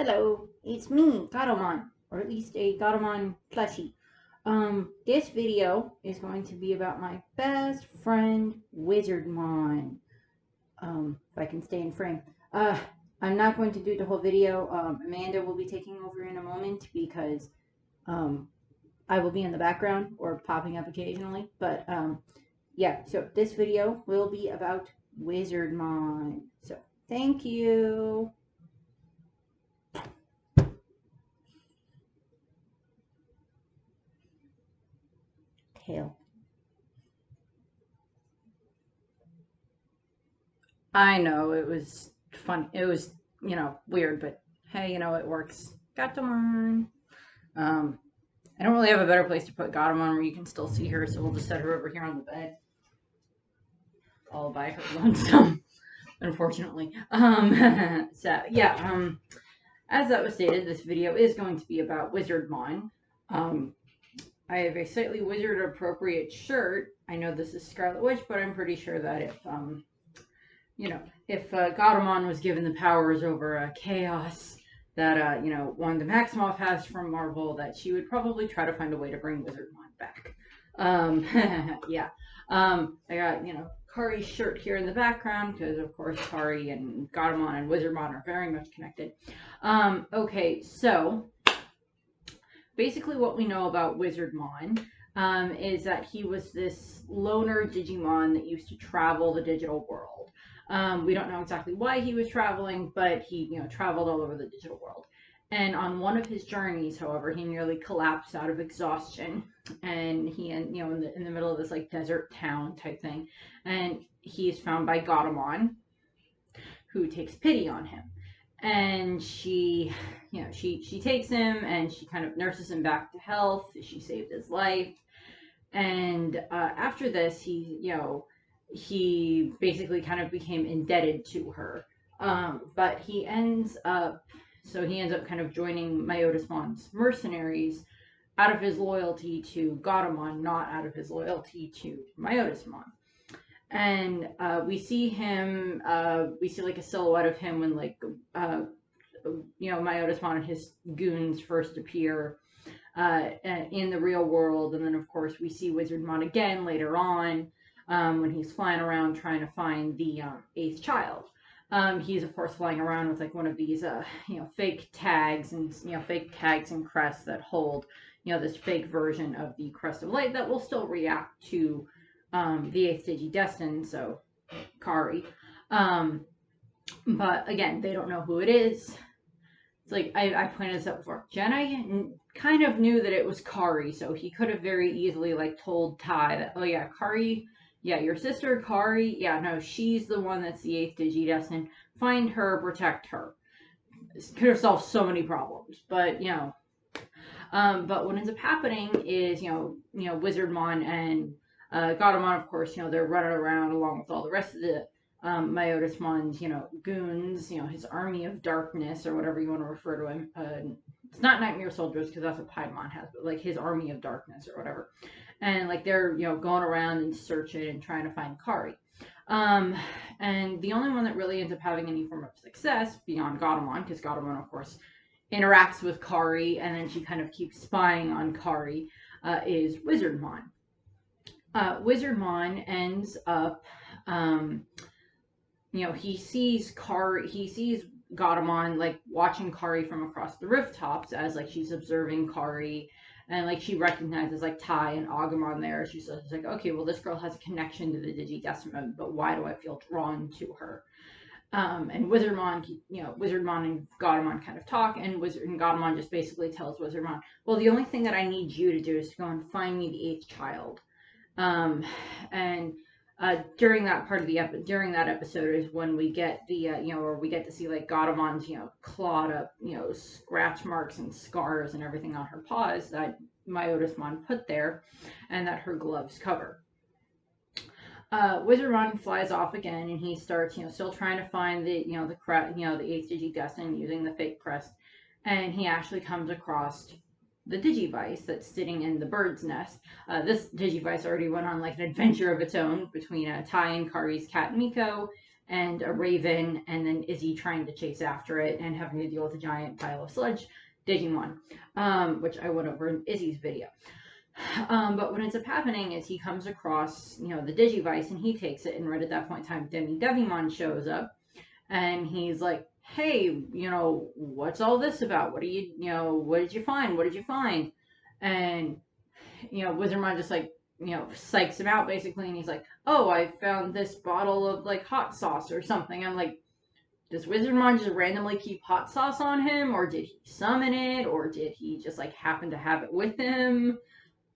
Hello, it's me, Gatomon, or at least a Gatomon plushie. This video is going to be about my best friend, Wizardmon. If I can stay in frame. I'm not going to do the whole video. Amanda will be taking over in a moment because, I will be in the background or popping up occasionally. But, yeah, so this video will be about Wizardmon. So, thank you. Tail. I know it was fun. It was, weird, but hey, it works. Gatomon. Um, I don't really have a better place to put Gatomon where you can still see her, so we'll just set her over here on the bed, all by her lonesome, unfortunately. So yeah. As that was stated, this video is going to be about Wizardmon. I have a slightly wizard appropriate shirt. I know this is Scarlet Witch, but I'm pretty sure that if Gatomon was given the powers over chaos that, Wanda Maximoff has from Marvel, that she would probably try to find a way to bring Wizardmon back. Yeah. I got, Kari's shirt here in the background, because, of course, Kari and Gatomon and Wizardmon are very much connected. Okay, so basically what we know about Wizardmon is that he was this loner Digimon that used to travel the digital world. We don't know exactly why he was traveling, but he, traveled all over the digital world. And on one of his journeys, however, he nearly collapsed out of exhaustion, and he, in the middle of this like desert town type thing, and he is found by Gatomon, who takes pity on him, and she takes him and she kind of nurses him back to health. She saved his life, and after this, he basically kind of became indebted to her. But he ends up kind of joining Wizardmon's mercenaries out of his loyalty to Gatomon, not out of his loyalty to Wizardmon. And we see him, we see like a silhouette of him when Wizardmon and his goons first appear in the real world. And then, of course, we see Wizardmon again later on when he's flying around trying to find the eighth child. He's of course flying around with like one of these fake tags and crests that hold this fake version of the crest of light that will still react to the eighth Digi so Kari. But again, they don't know who it is. It's like I pointed this out before. Jenna kind of knew that it was Kari, so he could have very easily like told Tai that, oh yeah, Kari. Yeah, your sister, Kari, yeah, no, she's the one that's the eighth Digidestined. Find her, protect her. This could have solved so many problems, but, but what ends up happening is, Wizardmon and Gatomon, of course, they're running around along with all the rest of the Wizardmon's, goons, his army of darkness, or whatever you want to refer to him. It's not Nightmare Soldiers, because that's what Paimon has, but, like, his army of darkness, or whatever. And like they're going around and searching and trying to find Kari, and the only one that really ends up having any form of success beyond Gatomon, because Gatomon of course interacts with Kari and then she kind of keeps spying on Kari, is Wizardmon. Wizardmon ends up, he sees Gatomon like watching Kari from across the rooftops as like she's observing Kari. And, like, she recognizes, like, Tai and Agumon there. She's like, okay, well, this girl has a connection to the Digidestimate, but why do I feel drawn to her? And Wizardmon, Wizardmon and Gatomon kind of talk, and Gatomon just basically tells Wizardmon, well, the only thing that I need you to do is to go and find me the eighth child. During that part of during that episode is when we get the, where we get to see, like, Gatomon's, clawed up, scratch marks and scars and everything on her paws that Wizardmon put there and that her gloves cover. Wizardmon flies off again and he starts, still trying to find the, the eighth Digidestined using the fake crest, and he actually comes across the Digivice that's sitting in the bird's nest. This Digivice already went on like an adventure of its own between Tai and Kari's cat Miko, and a raven, and then Izzy trying to chase after it and having to deal with a giant pile of sludge Digimon, which I went over in Izzy's video. But what ends up happening is he comes across, the Digivice, and he takes it, and right at that point in time, Devimon shows up, and he's like, hey, what's all this about? What did you find? What did you find? And, Wizardmon just like, psychs him out basically, and he's like, oh, I found this bottle of like hot sauce or something. I'm like, does Wizardmon just randomly keep hot sauce on him, or did he summon it, or did he just like happen to have it with him?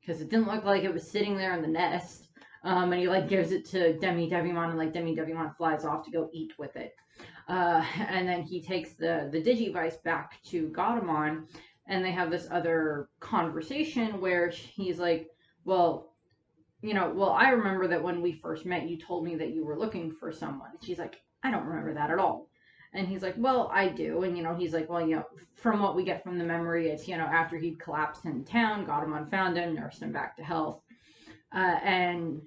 Because it didn't look like it was sitting there in the nest. And he like gives it to Devimon, and like Devimon flies off to go eat with it. And then he takes the Digivice back to Gatomon, and they have this other conversation where he's like, well, I remember that when we first met, you told me that you were looking for someone. And she's like, I don't remember that at all. And he's like, well, I do. And, he's like, well, from what we get from the memory, it's, after he'd collapsed in town, Gatomon found him, nursed him back to health. And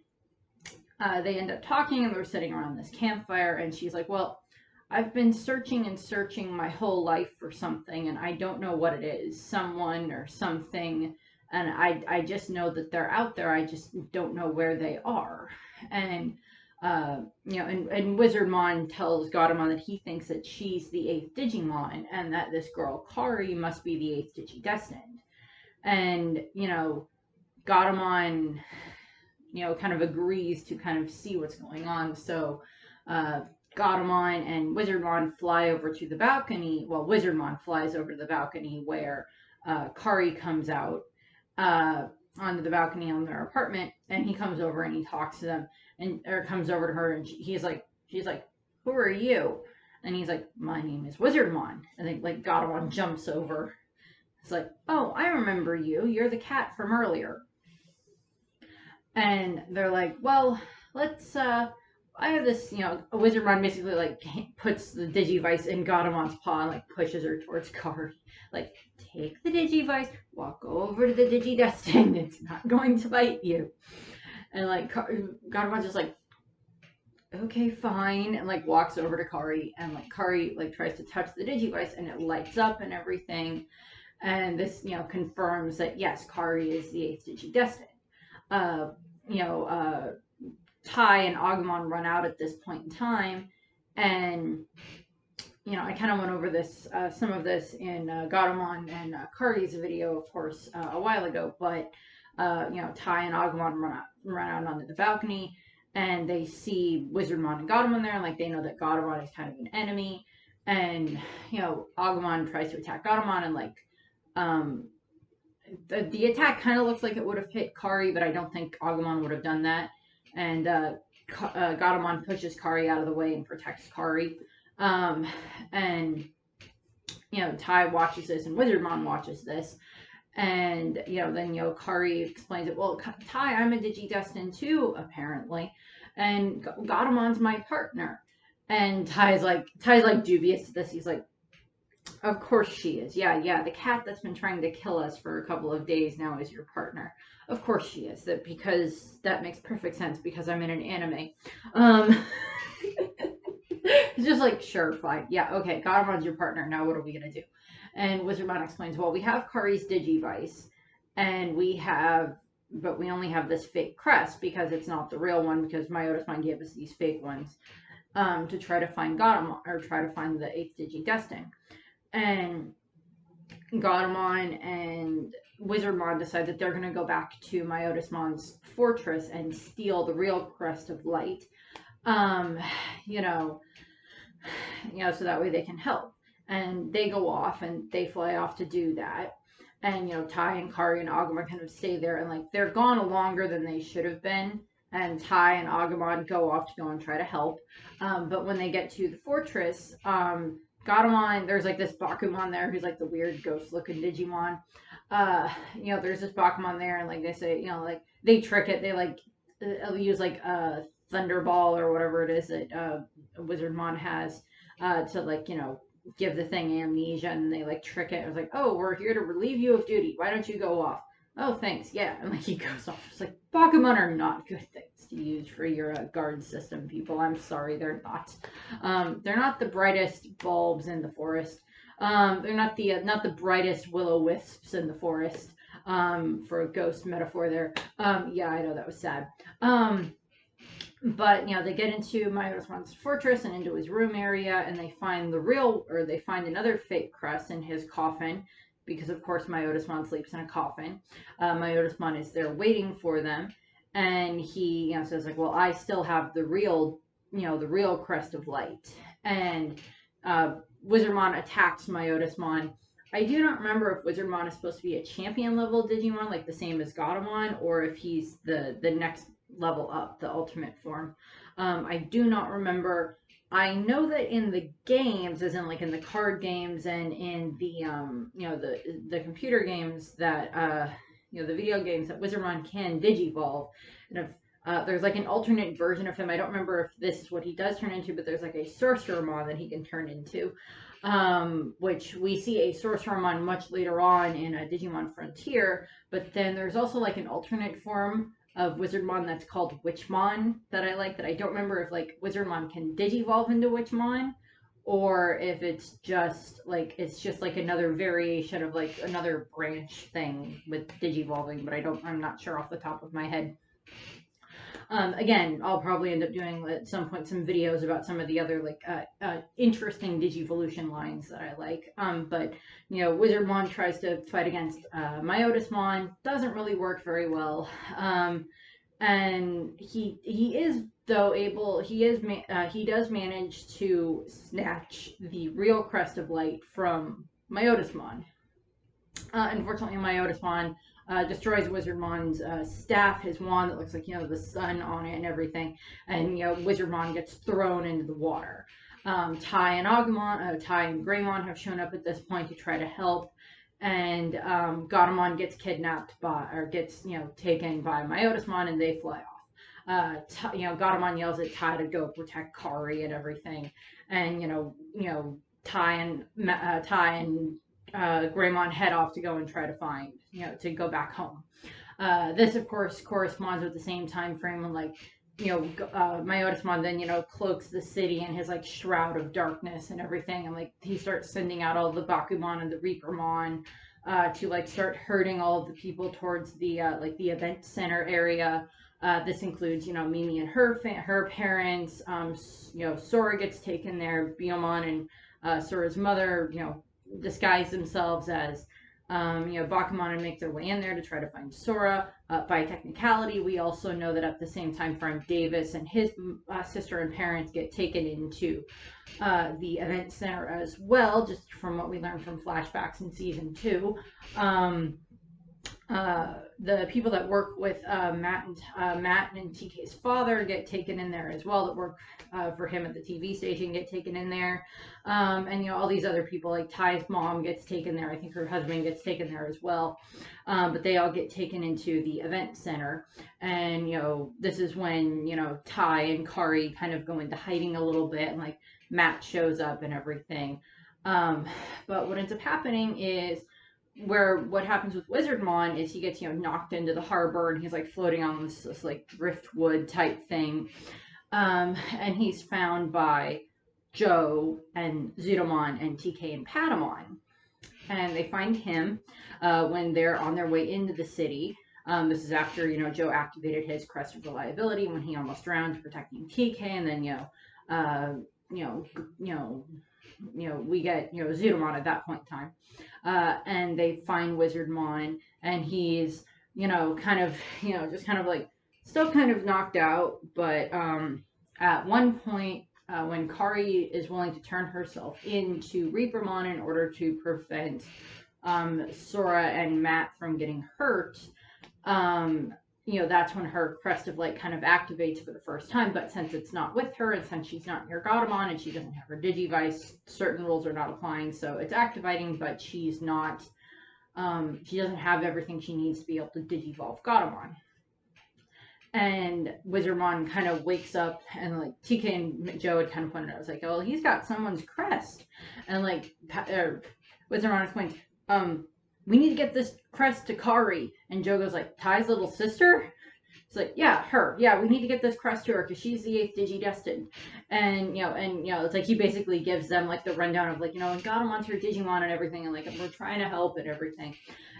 they end up talking, and they're sitting around this campfire, and she's like, well, I've been searching and searching my whole life for something, and I don't know what it is, someone or something, and I just know that they're out there, I just don't know where they are. And and Wizardmon tells Gatomon that he thinks that she's the 8th Digimon, and that this girl, Kari, must be the 8th Digi-destined. And, Gatomon, kind of agrees to kind of see what's going on. So, Gatomon and Wizardmon fly over to the balcony. Well, Wizardmon flies over to the balcony where Kari comes out onto the balcony on their apartment, and he comes over and he talks to them, or comes over to her, and she's like, who are you? And he's like, my name is Wizardmon. And then like Gatomon jumps over. It's like, oh, I remember you. You're the cat from earlier. And they're like, well, let's I have this, Wizardmon basically like puts the Digivice in Gatomon's paw and like pushes her towards Kari. Like, take the Digivice, walk over to the Digi-destined, it's not going to bite you. And like Gatomon's just like, okay, fine, and like walks over to Kari, and like Kari like tries to touch the Digivice, and it lights up and everything. And this, confirms that yes, Kari is the 8th Digi-destined. Tai and Agumon run out at this point in time, and I kind of went over this, some of this in Gatomon and Kari's video, of course, a while ago. But Tai and Agumon run out onto the balcony, and they see Wizardmon and Gatomon there, and like they know that Gatomon is kind of an enemy, and Agumon tries to attack Gatomon, and like the attack kind of looks like it would have hit Kari, but I don't think Agumon would have done that. And Gatomon pushes Kari out of the way and protects Kari. And Tai watches this, and Wizardmon watches this, and then Kari explains it. Well, Tai, I'm a Digi-destined too, apparently, and Gatomon's my partner. And Tai's like dubious to this. He's like, of course she is. Yeah, the cat that's been trying to kill us for a couple of days now is your partner. Of course she is. Because that makes perfect sense, because I'm in an anime. It's just like, sure, fine. Yeah, okay, Gatomon's your partner. Now what are we going to do? And Wizardmon explains, well, we have Kari's Digivice, and we only have this fake crest, because it's not the real one, because Myotismon gave us these fake ones, to try to find Gatomon, or try to find the 8th Digi-destined. And Gatomon and Wizardmon decide that they're going to go back to Myotismon's fortress and steal the real Crest of Light, so that way they can help. And they go off, and they fly off to do that. And, Tai and Kari and Agumon kind of stay there, and like they're gone longer than they should have been. And Tai and Agumon go off to go and try to help. But when they get to the fortress, Gatomon, there's like this Bakumon there who's like the weird ghost looking Digimon. There's this Bakumon there, and like they say, like they trick it. They like use like a Thunderball or whatever it is that Wizardmon has to like, give the thing amnesia, and they like trick it. I was like, oh, we're here to relieve you of duty. Why don't you go off? oh, thanks, yeah. And like he goes off, it's like, Bakumon are not good things to use for your guard system, people. I'm sorry, they're not. They're not the brightest bulbs in the forest. They're not the brightest will-o-wisps in the forest. For a ghost metaphor there. Yeah, I know that was sad. But they get into Myotismon's fortress and into his room area, and they find they find another fake crest in his coffin, because of course Myotismon sleeps in a coffin. Myotismon is there waiting for them, and he says like, well, I still have the real crest of light, and Wizardmon attacks Myotismon. I do not remember if Wizardmon is supposed to be a champion level Digimon, like the same as Godamon, or if he's the next level up, the ultimate form. I do not remember. I know that in the games, as in like in the card games and in the the computer games, that the video games, that Wizardmon can digivolve, and if there's like an alternate version of him. I don't remember if this is what he does turn into, but there's like a Sorcerermon that he can turn into, which we see a Sorcerermon much later on in a Digimon Frontier. But then there's also like an alternate form of Wizardmon that's called Witchmon that I like. That I don't remember if like Wizardmon can digivolve into Witchmon, or if it's just like another variation of like another branch thing with digivolving. But I'm not sure off the top of my head. Again, I'll probably end up doing at some point some videos about some of the other like interesting Digivolution lines that I like. But Wizardmon tries to fight against Myotismon, doesn't really work very well. And he is though able he does manage to snatch the real crest of light from Myotismon. Unfortunately, Myotismon destroys Wizardmon's staff, his wand that looks like the sun on it and everything, and Wizardmon gets thrown into the water. Tai and Greymon have shown up at this point to try to help, and Godamon gets taken by Myotismon, and they fly off. Godamon yells at Tai to go protect Kari and everything, and Tai and Greymon head off to go and try to find, to go back home. This, of course, corresponds with the same time frame when, like, Myotismon then, cloaks the city in his, like, shroud of darkness and everything, and, like, he starts sending out all the Bakumon and the Reapermon to, like, start herding all of the people towards the, like, the event center area. This includes, Mimi and her parents. Sora gets taken there. Biyomon and Sora's mother, disguise themselves as Bakumon and make their way in there to try to find Sora. By technicality, we also know that at the same time frame, Davis and his sister and parents get taken into the event center as well, just from what we learned from flashbacks in season 2. The people that work with Matt and TK's father get taken in there as well, that work for him at the TV station get taken in there. And all these other people, like Ty's mom gets taken there. I think her husband gets taken there as well. But they all get taken into the event center. And this is when Ty and Kari kind of go into hiding a little bit, and like Matt shows up and everything. But what ends up happening is, what happens with Wizardmon is he gets knocked into the harbor, and he's like floating on this like driftwood type thing, and he's found by Joe and Zudomon and TK and Patamon, and they find him when they're on their way into the city. This is after Joe activated his crest of reliability when he almost drowned protecting TK, and then we get Zudomon at that point in time. And they find Wizardmon, and he's kind of just kind of like still kind of knocked out, but at one point when Kari is willing to turn herself into Reapermon in order to prevent Sora and Matt from getting hurt, that's when her crest of light kind of activates for the first time. But since it's not with her, and since she's not near Godamon, and she doesn't have her Digivice, certain rules are not applying. So it's activating, but she's not, she doesn't have everything she needs to be able to Digivolve Godamon. And Wizardmon kind of wakes up, and like TK and Joe had kind of pointed out, I was like, oh, he's got someone's crest. And like Wizardmon explains, we need to get this crest to Kari. And Joe goes like, Ty's little sister? It's like, yeah, her. Yeah, we need to get this crest to her because she's the 8th Digi-Destined. And, it's like he basically gives them, like, the rundown of, like, and Gatomon's her Digimon and everything, and, like, we're trying to help and everything.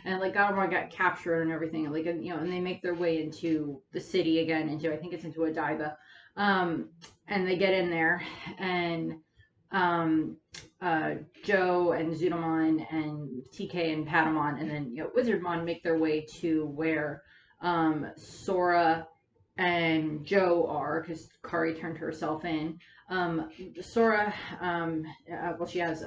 And, like, Gatomon got captured and everything, and, like, and they make their way into the city again, I think it's into Odaiba. And they get in there, and Joe and Zudomon and TK and Patamon and then Wizardmon make their way to where Sora and Joe are, because Kari turned herself in. Sora, she has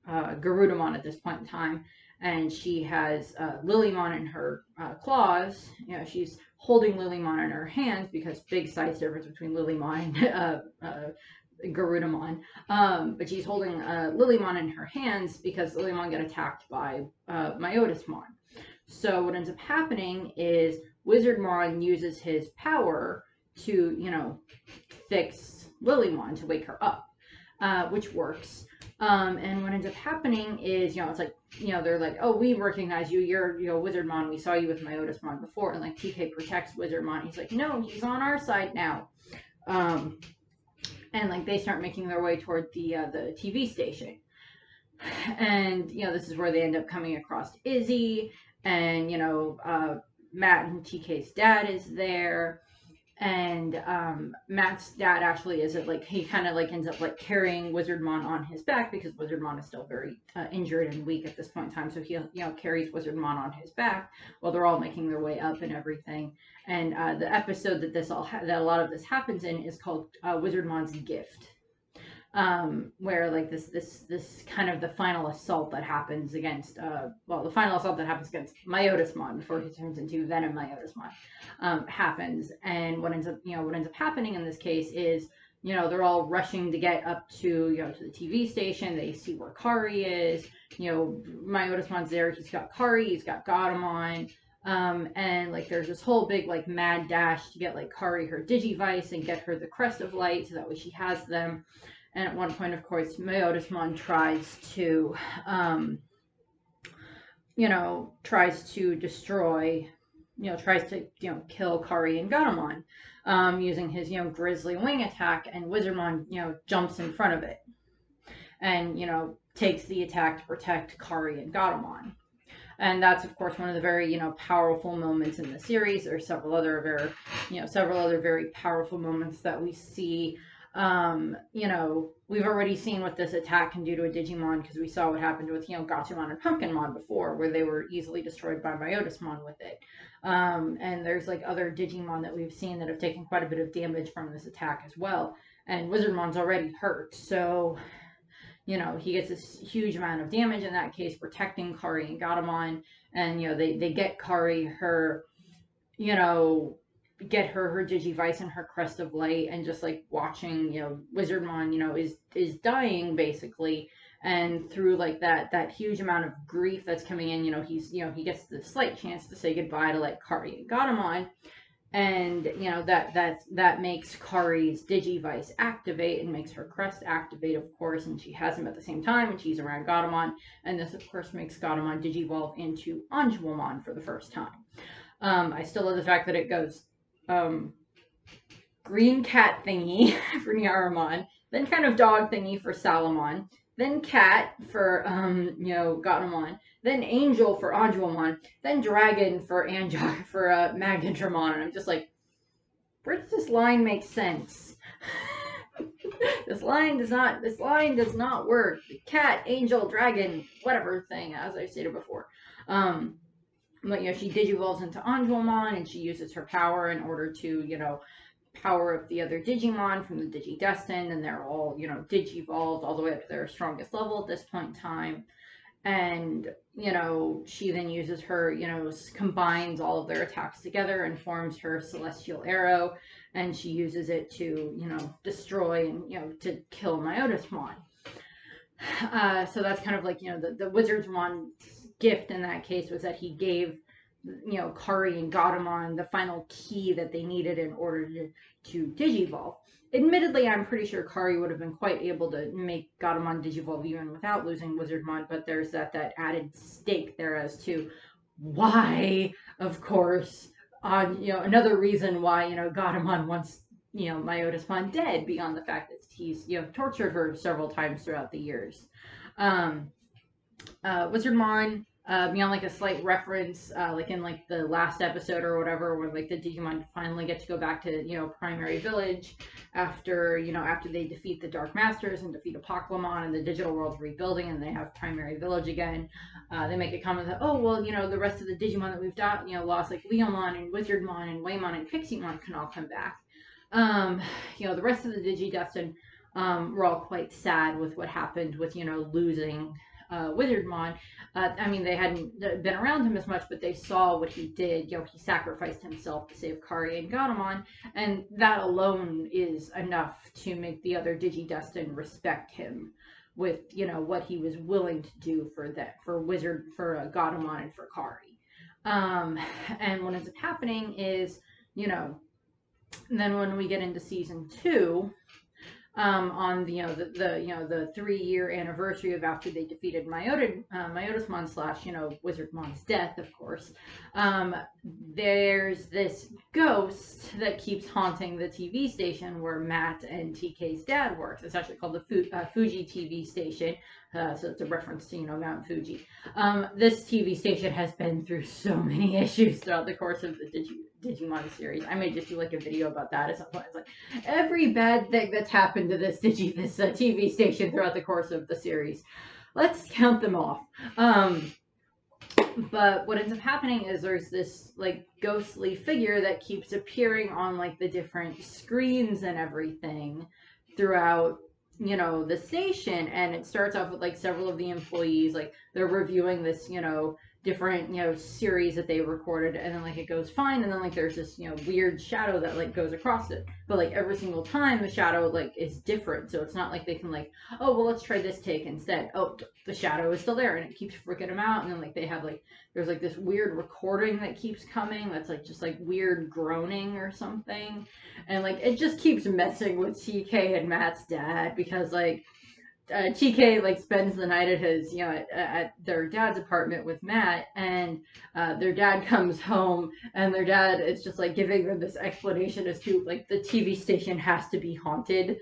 Garudamon at this point in time, and she has Lilymon in her claws. She's holding Lilymon in her hands because big size difference between Lilymon and Garudamon. But she's holding Lilymon in her hands because Lilymon got attacked by Myotismon. So what ends up happening is Wizardmon uses his power to, fix Lilymon, to wake her up, which works. And what ends up happening is, it's like, they're like, oh, we recognize you. You're, Wizardmon. We saw you with Myotismon before. And, like, TK protects Wizardmon. He's like, no, he's on our side now. And, like, they start making their way toward the TV station. And, this is where they end up coming across Izzy. And, Matt and TK's dad is there. And Matt's dad actually is he kind of like ends up like carrying Wizardmon on his back because Wizardmon is still very injured and weak at this point in time. So he carries Wizardmon on his back while they're all making their way up and everything. And the episode that that a lot of this happens in is called Wizardmon's Gift. Where like this kind of the final assault that happens against the final assault that happens against Myotismon before he turns into Venom Myotismon happens. And what ends up happening in this case is they're all rushing to get up to to the TV station. They see where Kari is. Myotismon's there. He's got Kari. He's got Gatomon. And like there's this whole big like mad dash to get like Kari her Digivice and get her the Crest of Light so that way she has them. And at one point, of course, Myotismon tries to destroy, tries to, kill Kari and Gatomon using his, Grizzly Wing attack, and Wizardmon, jumps in front of it and, takes the attack to protect Kari and Gatomon. And that's, of course, one of the very, powerful moments in the series. There's several other very powerful moments that we see. We've already seen what this attack can do to a Digimon because we saw what happened with, Gatomon and Pumpkinmon before, where they were easily destroyed by Myotismon with it. And there's like other Digimon that we've seen that have taken quite a bit of damage from this attack as well. And Wizardmon's already hurt, so, he gets this huge amount of damage in that case, protecting Kari and Gatomon. And, they get Kari her, get her Digivice and her Crest of Light, and just like watching Wizardmon is dying basically, and through like that huge amount of grief that's coming in, he gets the slight chance to say goodbye to like Kari and Gatomon, and that makes Kari's Digivice activate and makes her Crest activate, of course, and she has him at the same time, and she's around Gatomon, and this of course makes Gatomon Digivolve into Anjumon for the first time. I still love the fact that it goes green cat thingy for Nyaramon, then kind of dog thingy for Salamon, then cat for Gatomon, then angel for Anjumon, then dragon for Magnetramon, and I'm just like, where does this line make sense? This line does not work. Cat, angel, dragon, whatever thing, as I stated before. But, she digivolves into Anjumon, and she uses her power in order to, power up the other Digimon from the Digi-Destined, and they're all, digivolved all the way up to their strongest level at this point in time. And, she then uses her, combines all of their attacks together and forms her Celestial Arrow, and she uses it to, destroy and, to kill Myotismon. So that's kind of like, the Wizardmon's gift in that case was that he gave you know, Kari and Gatomon the final key that they needed in order to digivolve. Admittedly, I'm pretty sure Kari would have been quite able to make Gatomon digivolve even without losing Wizardmon, but there's that added stake there as to why, of course, you know, another reason why, you know, Gatomon wants, you know, Myotismon dead beyond the fact that he's, you know, tortured her several times throughout the years. Wizardmon, beyond like a slight reference, like in like the last episode or whatever, where like the Digimon finally get to go back to, you know, Primary Village after, you know, after they defeat the Dark Masters and defeat Apoclymon and the digital world's rebuilding and they have Primary Village again. They make a comment that, oh, well, you know, the rest of the Digimon that we've you know, lost, like Leomon and Wizardmon and Waymon and Piximon can all come back. You know, the rest of the Digidestined were all quite sad with what happened with, you know, losing Wizardmon. I mean, they hadn't been around him as much, but they saw what he did. You know, he sacrificed himself to save Kari and Gatomon, and that alone is enough to make the other Digidestined respect him with, you know, what he was willing to do for Gatomon and for Kari. And what ends up happening is, you know, then when we get into season 2, on you know the 3-year anniversary of after they defeated Myotismon / you know, Wizardmon's death, of course. There's this ghost that keeps haunting the TV station where Matt and TK's dad works. It's actually called the Fuji TV station, so it's a reference to, you know, Mount Fuji. This TV station has been through so many issues throughout the course of the Digimon series. I may just do like a video about that at some point. It's like every bad thing that's happened to this TV station throughout the course of the series. Let's count them off. But what ends up happening is there's this like ghostly figure that keeps appearing on like the different screens and everything throughout, you know, the station. And it starts off with like several of the employees, like they're reviewing this, you know, different, you know, series that they recorded, and then like it goes fine, and then like there's this, you know, weird shadow that like goes across it, but like every single time the shadow like is different, so it's not like they can like, oh well, let's try this take instead. Oh, the shadow is still there, and it keeps freaking them out. And then like they have like, there's like this weird recording that keeps coming that's like just like weird groaning or something, and like it just keeps messing with TK and Matt's dad, because like TK like spends the night at his, you know, at their dad's apartment with Matt, and their dad comes home, and their dad is just like giving them this explanation as to like the TV station has to be haunted,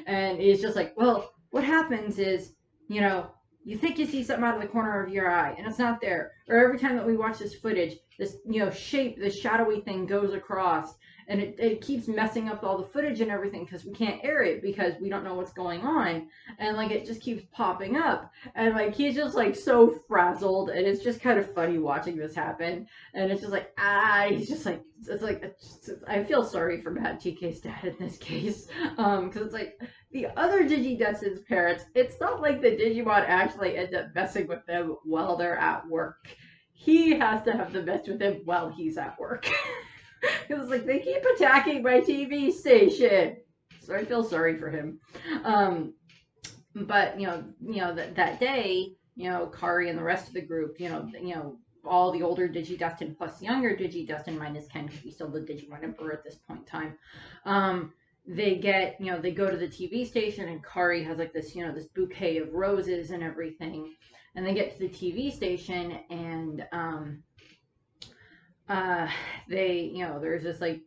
and he's just like, well, what happens is, you know, you think you see something out of the corner of your eye, and it's not there, or every time that we watch this footage, this, you know, shape, this shadowy thing goes across, and it keeps messing up all the footage and everything because we can't air it because we don't know what's going on, and like it just keeps popping up, and like he's just like so frazzled, and it's just kind of funny watching this happen. And it's just like, he's just like, it's like, I feel sorry for Matt, TK's dad in this case, because it's like the other Digidestined's parents, it's not like the Digimon actually end up messing with them while they're at work. He has to have them mess with him while he's at work. It was like, they keep attacking my TV station. So I feel sorry for him. But you know that day, you know, Kari and the rest of the group, you know, all the older Digidestined plus younger Digidestined minus Ken, because he's still the Digimon Emperor at this point in time. They get, you know, they go to the TV station, and Kari has like this, you know, this bouquet of roses and everything, and they get to the TV station, and they, you know, there's this like,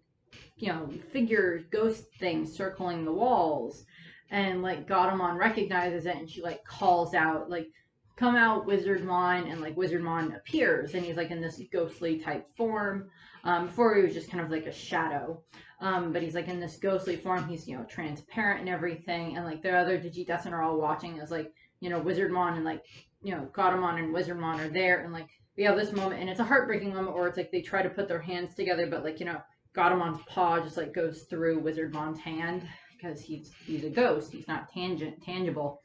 you know, figure ghost thing circling the walls, and like Gatomon recognizes it, and she like calls out like, come out, Wizardmon, and like Wizardmon appears, and he's like in this ghostly type form. Before he was just kind of like a shadow, but he's like in this ghostly form. He's, you know, transparent and everything, and like the other Digidestined are all watching as like, you know, Wizardmon and like, you know, Gatomon and Wizardmon are there, and like we have this moment, and it's a heartbreaking moment where it's like they try to put their hands together, but like, you know, Gatomon's paw just like goes through Wizardmon's hand because he's a ghost. He's not tangible.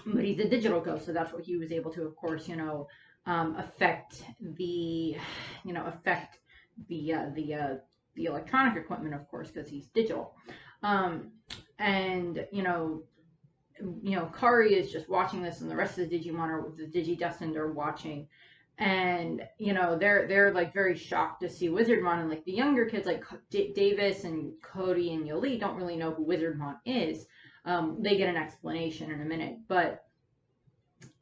But he's a digital ghost, so that's what he was able to, of course, you know, affect the electronic equipment, of course, because he's digital. And you know, Kari is just watching this, and the rest of the Digimon or the Digidestined are watching, And you know, they're like very shocked to see Wizardmon, and like the younger kids like Davis and Cody and Yoli don't really know who Wizardmon is. They get an explanation in a minute, but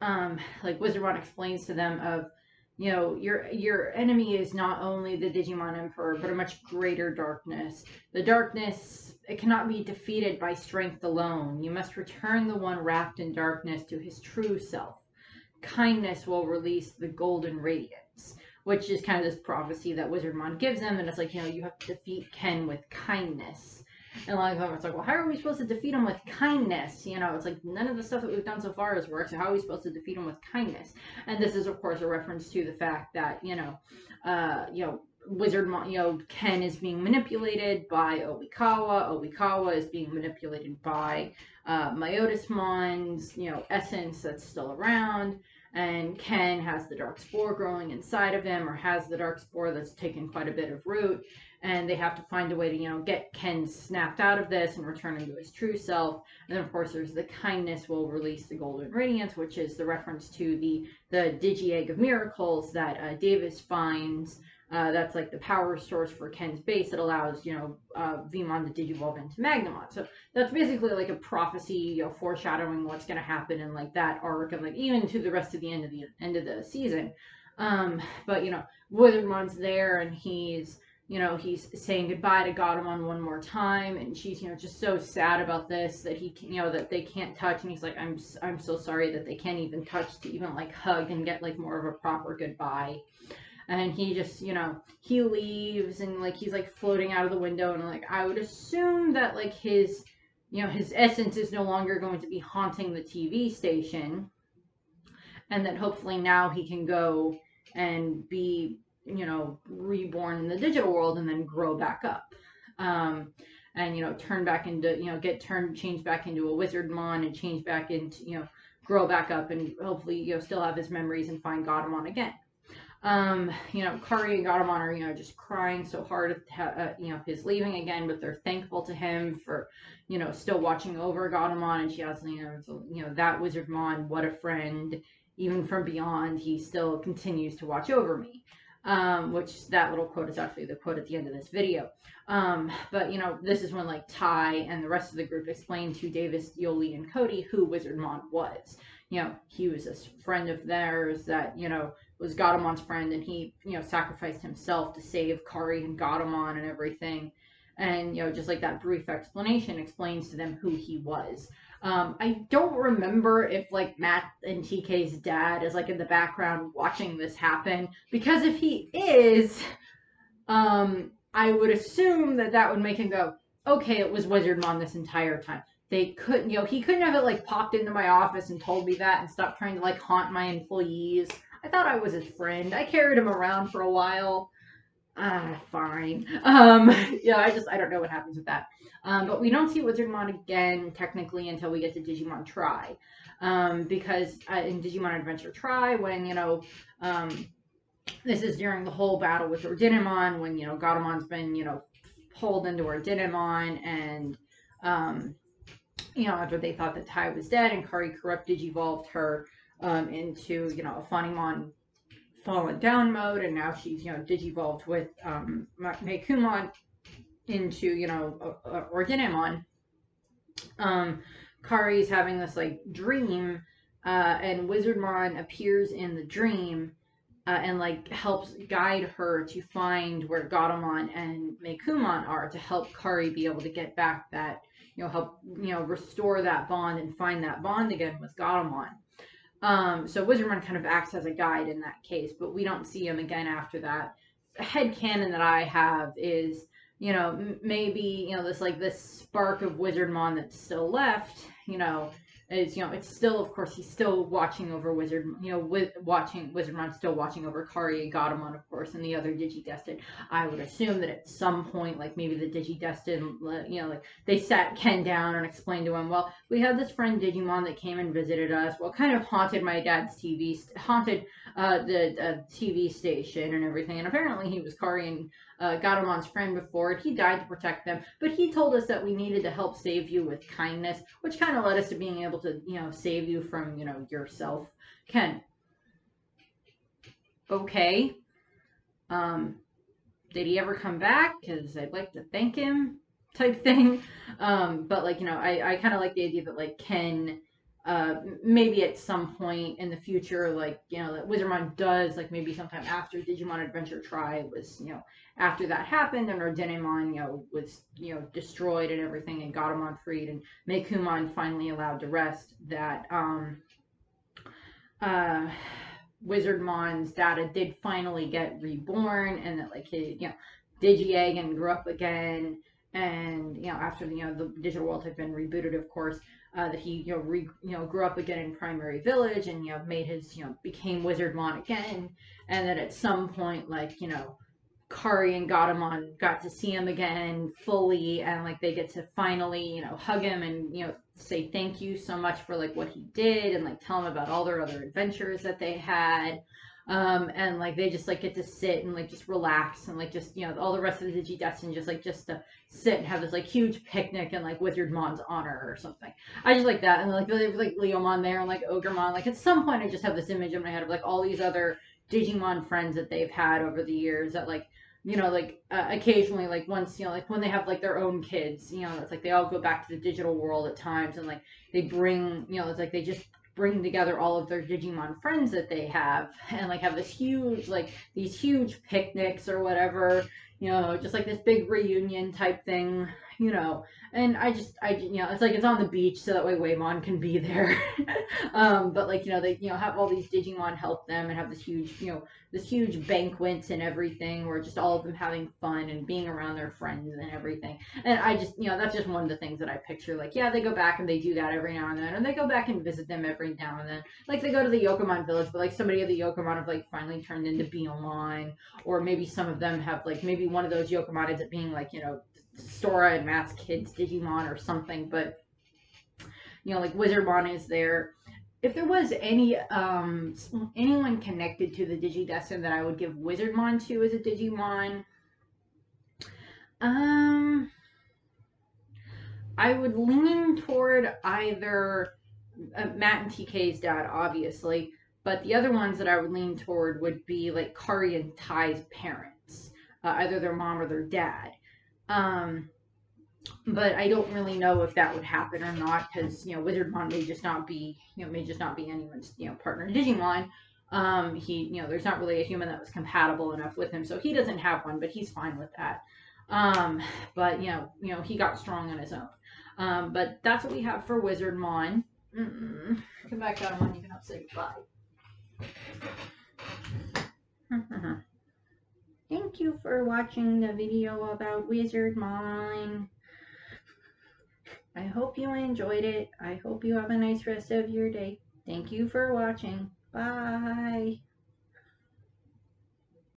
like Wizardmon explains to them of, you know, your enemy is not only the Digimon Emperor, but a much greater darkness. The darkness, it cannot be defeated by strength alone. You must return the one wrapped in darkness to his true self. Kindness will release the golden radiance, which is kind of this prophecy that Wizardmon gives them, and it's like, you know, you have to defeat Ken with kindness. And a lot of them, it's like, well, how are we supposed to defeat him with kindness? You know, it's like none of the stuff that we've done so far has worked. So how are we supposed to defeat him with kindness? And this is, of course, a reference to the fact that you know, Wizardmon, you know, Ken is being manipulated by Obikawa. Obikawa is being manipulated by Myotismon's, you know, essence that's still around. And Ken has the dark spore growing inside of him, or has the dark spore that's taken quite a bit of root. And they have to find a way to, you know, get Ken snapped out of this and return him to his true self. And then, of course, there's the kindness will release the golden radiance, which is the reference to the Digi Egg of Miracles that Davis finds. That's like the power source for Ken's base that allows, you know, Vmon to digivolve into Magnamon. So that's basically like a prophecy, you know, foreshadowing what's going to happen in like that arc, and like even to the rest of the end of the season. But you know, Wizardmon's there, and he's, you know, he's saying goodbye to Godamon one more time, and she's, you know, just so sad about this that he, you know, that they can't touch, and he's like, I'm so sorry that they can't even touch to even like hug and get like more of a proper goodbye. And he just, you know, he leaves, and like he's like floating out of the window, and like I would assume that like his, you know, his essence is no longer going to be haunting the TV station, and that hopefully now he can go and be, you know, reborn in the digital world and then grow back up. And, you know, turn back into, you know, change back into a Wizardmon, and change back into, you know, grow back up, and hopefully, you know, still have his memories and find Godamon again. You know, Kari and Godamon are, you know, just crying so hard at, you know, his leaving again, but they're thankful to him for, you know, still watching over Godamon, and she has, you know, that Wizardmon, what a friend, even from beyond, he still continues to watch over me. Which that little quote is actually the quote at the end of this video. But you know, this is when like Ty and the rest of the group explained to Davis, Yoli, and Cody who Wizardmon was. You know, he was a friend of theirs that, you know, was Gadamon's friend, and he, you know, sacrificed himself to save Kari and Gadamon and everything. And, you know, just like that brief explanation explains to them who he was. I don't remember if like Matt and TK's dad is like in the background watching this happen, because if he is, I would assume that would make him go, okay, it was Wizardmon this entire time. They couldn't, you know, he couldn't have it like popped into my office and told me that and stopped trying to like haunt my employees. I thought I was his friend. I carried him around for a while. Fine. Yeah, I don't know what happens with that. But we don't see Wizardmon again, technically, until we get to Digimon Tri. Because in Digimon Adventure Tri, when, you know, this is during the whole battle with Ordinamon, when, you know, Gadamon's been, you know, pulled into Ordinamon, and, you know, after they thought that Tai was dead, and Kari Corrupt digivolved her, into, you know, a Funimon fallen down mode, and now she's, you know, digivolved with Meikumon into, you know, Ordinamon. Kari's having this like dream, and Wizardmon appears in the dream, and like helps guide her to find where Godamon and Meikumon are, to help Kari be able to get back that, you know, help, you know, restore that bond and find that bond again with Godamon. So Wizardmon kind of acts as a guide in that case, but we don't see him again after that. The headcanon that I have is, you know, maybe, you know, this spark of Wizardmon that's still left, you know, is, you know, it's still, of course, he's still watching over Wizardmon still watching over Kari and Godamon, of course, and the other Digidestined. I would assume that at some point, like maybe the Digidestined, you know, like they sat Ken down and explained to him, well, we had this friend Digimon that came and visited us, well, kind of haunted my dad's haunted the TV station and everything, and apparently he was Kari and Gadamon's friend before, and he died to protect them, but he told us that we needed to help save you with kindness, which kind of led us to being able to, you know, save you from, you know, yourself. Ken. okay. Did he ever come back? Because I'd like to thank him, type thing. But like, I kind of like the idea that like Ken, maybe at some point in the future, like, that Wizardmon does, like maybe sometime after Digimon Adventure Tribe was, after that happened and Ordinimon, was, destroyed and everything, and Gatomon freed and Mekumon finally allowed to rest, that uh Wizardmon's data did finally get reborn, and that like his, Digi and grew up again, and after the digital world had been rebooted, of course, that he grew up again in Primary Village, and made his became Wizardmon again, and that at some point, like, Kari and Gatomon got to see him again fully, and like they get to finally, hug him and say thank you so much for like what he did, and like tell him about all their other adventures that they had. And like they just like get to sit and like just relax, and like just all the rest of the Digidestin just to sit and have this like huge picnic in like Wizardmon's honor or something. I just like that, and like they have like Leomon there and like Ogremon. Like at some point, I just have this image in my head of like all these other Digimon friends that they've had over the years, that like occasionally, like once, like when they have like their own kids, it's like they all go back to the digital world at times, and like they bring, it's like they just bring together all of their Digimon friends that they have, and like have this huge, like these huge picnics or whatever, just like this big reunion type thing, and it's like it's on the beach, so that way Waymon can be there. But like, they, have all these Digimon help them and have this huge banquet and everything, where just all of them having fun and being around their friends and everything. And I just, that's just one of the things that I picture. Like, yeah, they go back and they do that every now and then, and they go back and visit them every now and then. Like, they go to the Yokomon village, but like somebody of the Yokomon have like finally turned into Beomon, or maybe some of them have like, maybe one of those Yokomon ends up being like, Sora and Matt's kids Digimon or something. But like Wizardmon is there. If there was anyone connected to the Digidestin that I would give Wizardmon to as a Digimon, I would lean toward either Matt and TK's dad, obviously, but the other ones that I would lean toward would be like Kari and Ty's parents, either their mom or their dad. But I don't really know if that would happen or not, because Wizardmon may just not be anyone's partner Digimon. There's not really a human that was compatible enough with him, so he doesn't have one, but he's fine with that. But he got strong on his own. But that's what we have for Wizardmon. Come back down when you can help say goodbye. Thank you for watching the video about Wizardmon. I hope you enjoyed it. I hope you have a nice rest of your day. Thank you for watching. Bye.